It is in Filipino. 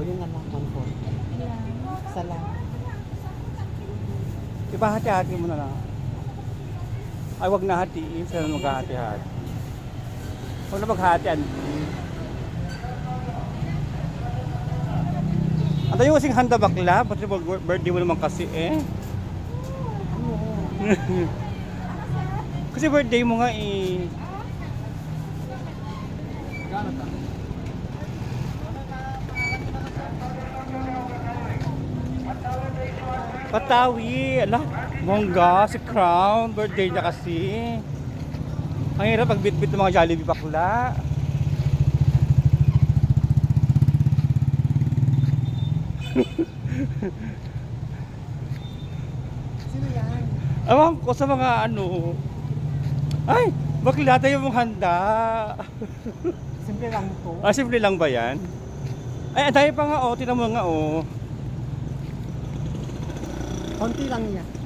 yun na lang, 140. Isa lang. Ipahati-hati mo na lang. Ay, wag na hatiin. Sila na maghahati-hati. Huwag na maghati, Auntie. Ang tayo kasing handa bakla. Pati birthday mo naman kasi eh. Kasi birthday mo nga eh. Patawi, ala, mongga, si Crown, birthday niya kasi. Ang hirap pag bit-bit ng mga Jollibee bakla. Sino yan? Ewan ko sa mga ano. Ay, bakla tayo mong handa. Simple lang to. Ah, simple lang ba yan? Ay, ang dami pa nga oh, tinan mo nga oh. Konti lang yan.